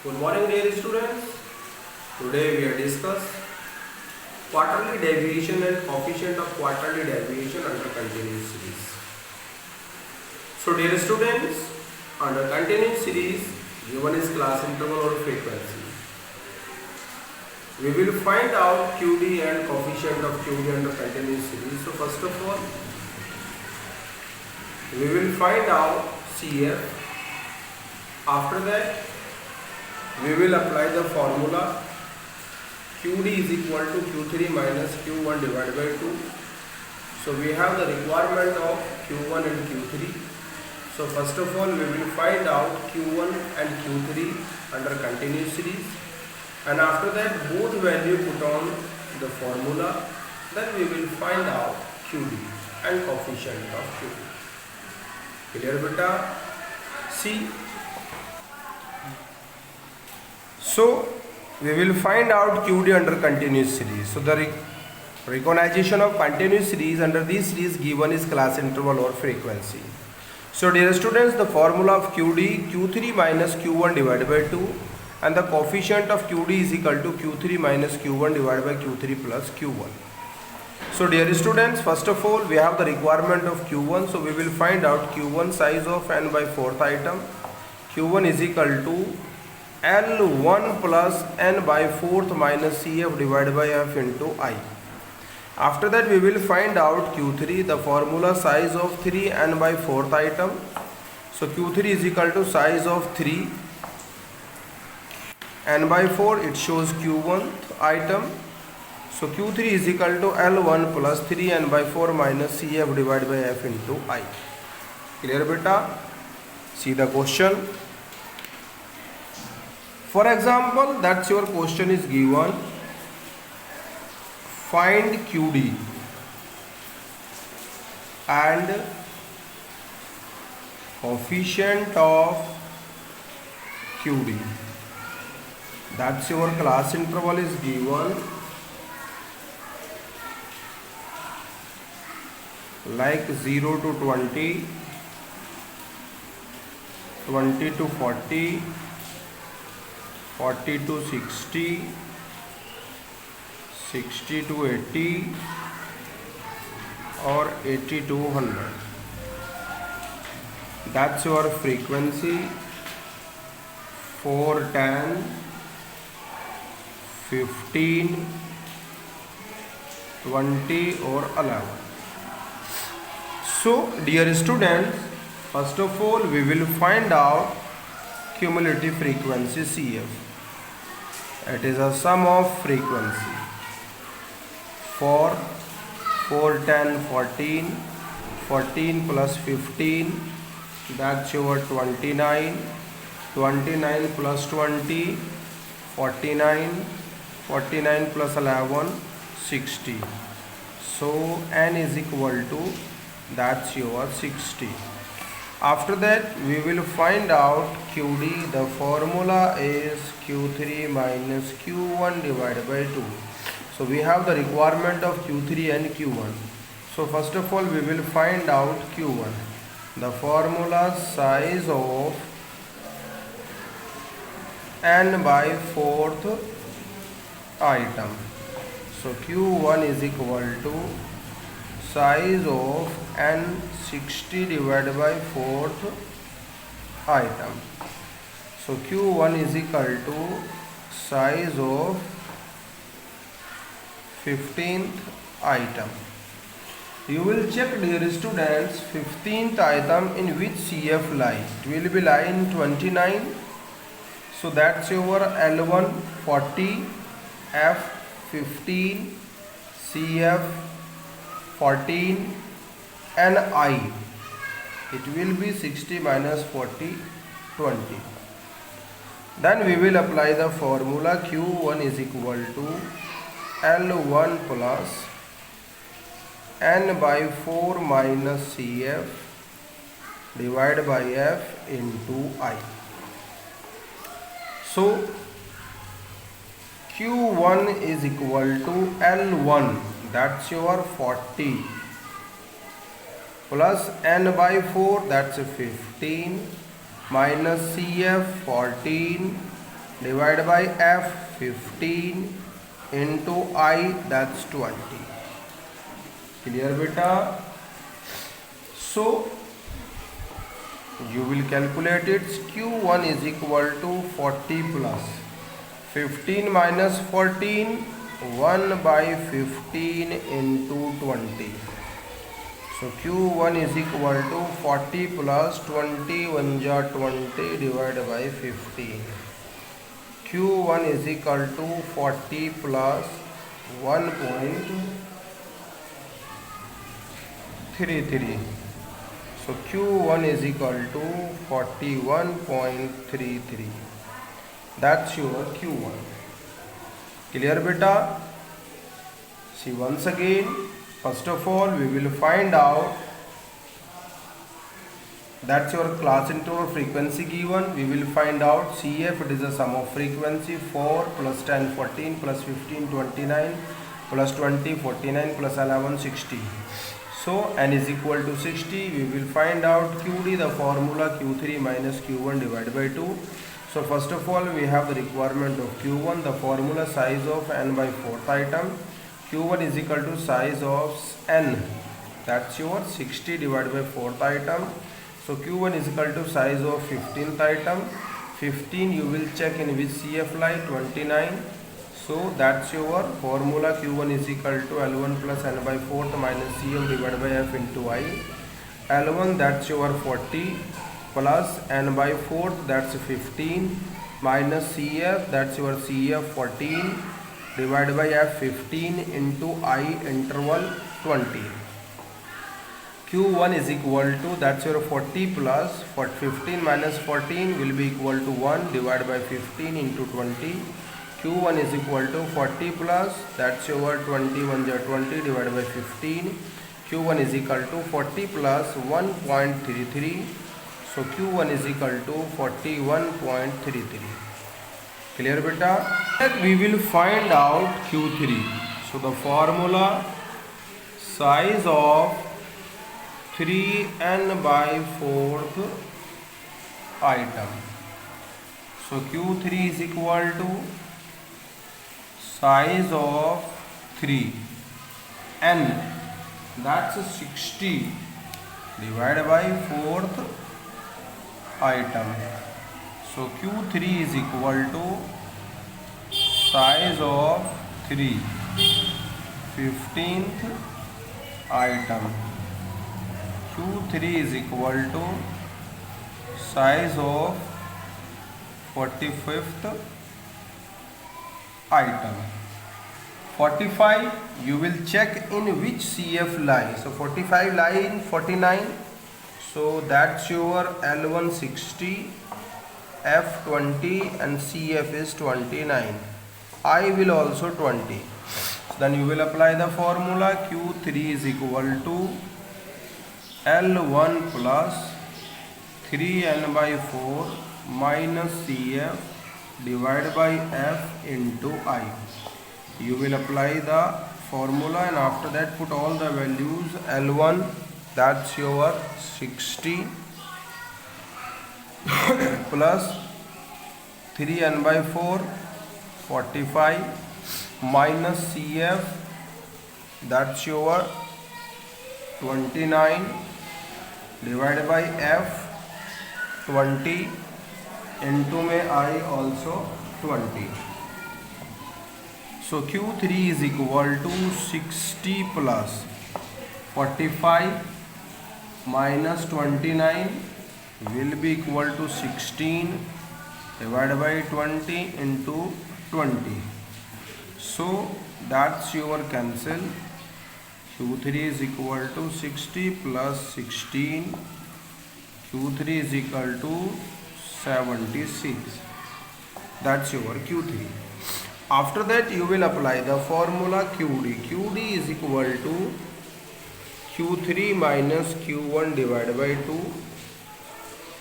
Good morning, dear students. Today we are discuss quarterly deviation and coefficient of quarterly deviation under continuous series. So, dear students, under continuous series, given is class interval or frequency. We will find out QD and coefficient of QD under continuous series. So, first of all, we will find out CF. After that, we will apply the formula QD is equal to Q3 minus Q1 divided by 2. So we have the requirement of Q1 and Q3. So first of all, we will find out Q1 and Q3 under continuous series, and after that both value put on the formula. Then we will find out QD and coefficient of QD. Clear beta? See. So we will find out QD under continuous series. So the recognition of continuous series under this series given is class interval or frequency. So dear students, the formula of QD, Q3 minus Q1 divided by 2, and the coefficient of QD is equal to Q3 minus Q1 divided by Q3 plus Q1. So dear students, first of all we have the requirement of Q1. So we will find out Q1 size of n by 4th item. Q1 is equal to L1 plus n by 4th minus CF divided by F into I. After that we will find out Q3, the formula size of 3 n by 4th item. So Q3 is equal to size of 3 n by 4, it shows Q1 item. So Q3 is equal to L1 plus 3 n by 4 minus CF divided by F into I. Clear beta? See the question. For example, that's your question is given. Find QD and coefficient of QD. That's your class interval is given like 0 to 20, 20 to 40, 40 to 60, 60 to 80 or 80 to 100. That's your frequency 4, 10, 15, 20 or 11. So dear students, first of all we will find out cumulative frequency CF. It is a sum of frequency for 4, 10, 14, 14 plus 15, that's your 29, 29 plus 20, 49, 49 plus 11, 60. So n is equal to, that's your 60. After that we will find out QD. The formula is Q3 minus Q1 divided by 2. So we have the requirement of Q3 and Q1. So first of all we will find out Q1. The formula size of n by 4th item. So Q1 is equal to size of n 60 divided by 4th item. So Q1 is equal to size of 15th item. You will check dear students 15th item in which CF lie. It will be line 29. So that's your L1 40, F 15, CF 14 and I. It will be 60 minus 40, 20. Then we will apply the formula Q1 is equal to L1 plus n by 4 minus CF divided by F into I. So Q1 is equal to L1, that's your 40, plus n by 4, that's 15, minus CF 14 divided by F 15 into I, that's 20. Clear beta? So you will calculate it. Q1 is equal to 40 plus 15 minus 14, 1 by 15 into 20. So Q1 is equal to 40 plus 20, 1 ja 20 divided by 15. Q1 is equal to 40 plus 1.33. So Q1 is equal to 41.33. That's your Q1. Clear beta? See once again, first of all we will find out, that's your class interval frequency given. We will find out CF, it is the sum of frequency 4 plus 10 14 plus 15 29 plus 20 49 plus 11 60. So n is equal to 60. We will find out QD, the formula Q3 minus Q1 divided by 2. So first of all we have the requirement of Q1, the formula size of n by 4th item. Q1 is equal to size of n, that's your 60 divided by 4th item. So Q1 is equal to size of 15th item. 15 you will check in which CF lie, 29. So that's your formula. Q1 is equal to L1 plus n by 4th minus CF divided by F into I. L1, that's your 40 plus n by 4th, that's 15 minus CF, that's your CF 14 divided by F 15 into I interval 20. Q1 is equal to, that's your 40 plus 15 minus 14 will be equal to 1 divided by 15 into 20. Q1 is equal to 40 plus, that's your 21 20 divided by 15. Q1 is equal to 40 plus 1.33. So Q1 is equal to 41.33. Clear beta? Then we will find out Q3. So the formula size of 3n by 4th item. So Q3 is equal to size of 3 n, that's 60 divided by 4th item. So Q3 is equal to size of 3 15th item. Q3 is equal to size of 45th item. 45 you will check in which CF lie. So 45 lie in 49. So that's your L1 60, F 20 and CF is 29. I will also 20. So then you will apply the formula. Q3 is equal to L1 plus 3n by 4 minus CF divided by F into I. You will apply the formula and after that put all the values. L1, that's your 60 plus 3n by 4 45 minus CF, that's your 29 divided by F 20 into में I also 20. So Q3 is equal to 60 plus 45 minus 29 will be equal to 16 divided by 20 into 20. So that's your cancel. Q3 is equal to 60 plus 16. Q3 is equal to 76. That's your Q3. After that you will apply the formula QD. QD is equal to Q3 minus Q1 divided by 2.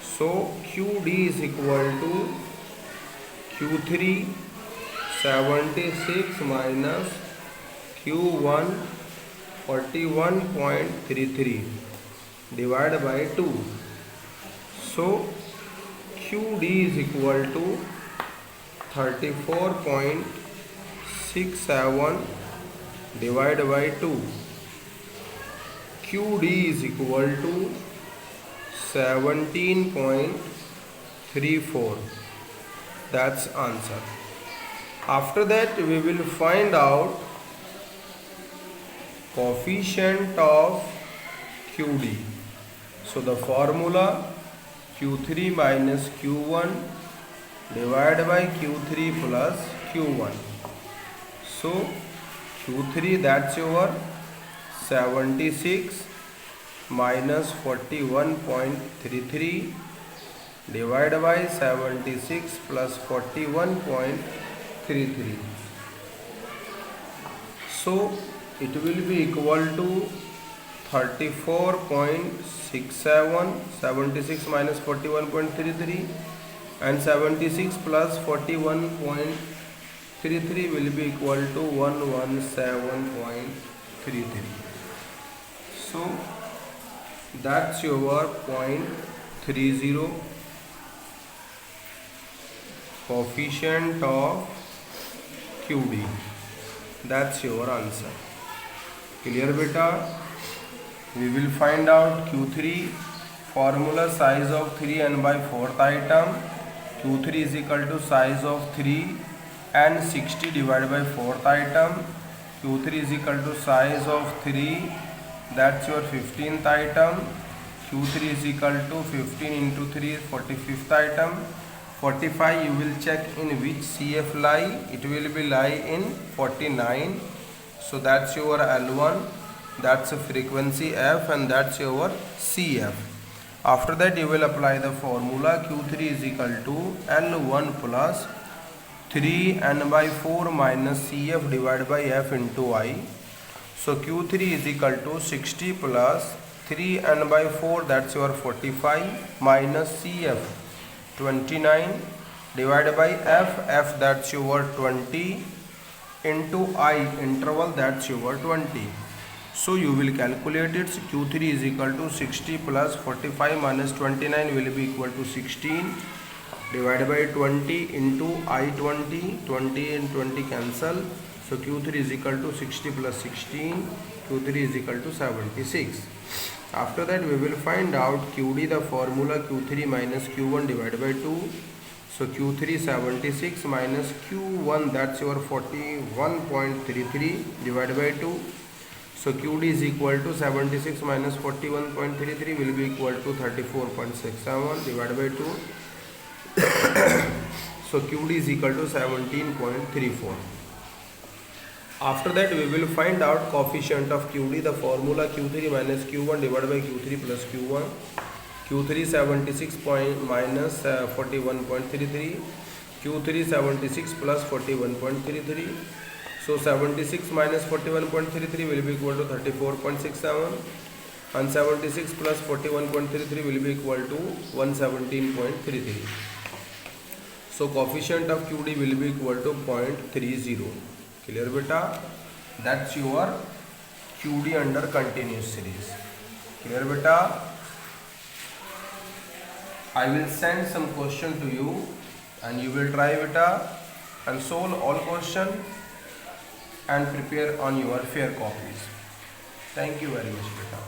So QD is equal to Q3 76 minus Q1 41.33 divided by 2. So QD is equal to 34.67 divided by 2. QD is equal to 17.34. That's answer. After that we will find out coefficient of QD. So the formula Q3 minus Q1 divided by Q3 plus Q1. So Q3, that's your 76 minus 41.33 divided by 76 plus 41.33. So it will be equal to 34.67, 76 minus 41.33, and 76 plus 41.33 will be equal to 117.33. So that's your 0.30 coefficient of QD. That's your answer. Clear beta? We will find out Q3 formula, size of 3 n by 4th item. Q3 is equal to size of 3 and 60 divided by 4th item. Q3 is equal to size of 3, that's your 15th item. Q3 is equal to 15 into 3, 45th item. 45 you will check in which CF lie. It will be lie in 49. So that's your L1, that's a frequency F, and that's your CF. After that you will apply the formula Q3 is equal to L1 plus 3n by 4 minus CF divided by F into I. So Q3 is equal to 60 plus 3n by 4, that's your 45, minus CF 29 divided by F, that's your 20, into I, interval, that's your 20. So you will calculate it. Q3 is equal to 60 plus 45 minus 29 will be equal to 16 divided by 20 into I20, 20 and 20 cancel. So Q3 is equal to 60 plus 16, Q3 is equal to 76. After that we will find out QD, the formula Q3 minus Q1 divided by 2. So Q3 76 minus Q1, that's your 41.33 divided by 2. So QD is equal to 76 minus 41.33 will be equal to 34.67 divided by 2. So QD is equal to 17.34. After that we will find out coefficient of QD, the formula Q3 minus Q1 divided by Q3 plus Q1. Q3 76 minus 41.33, Q3 76 plus 41.33. So 76 minus 41.33 will be equal to 34.67, and 76 plus 41.33 will be equal to 117.33. So coefficient of QD will be equal to 0.30. Clear beta? That's your QD under continuous series. Clear beta? I will send some question to you and you will try beta and solve all question and prepare on your fair copies. Thank you very much beta.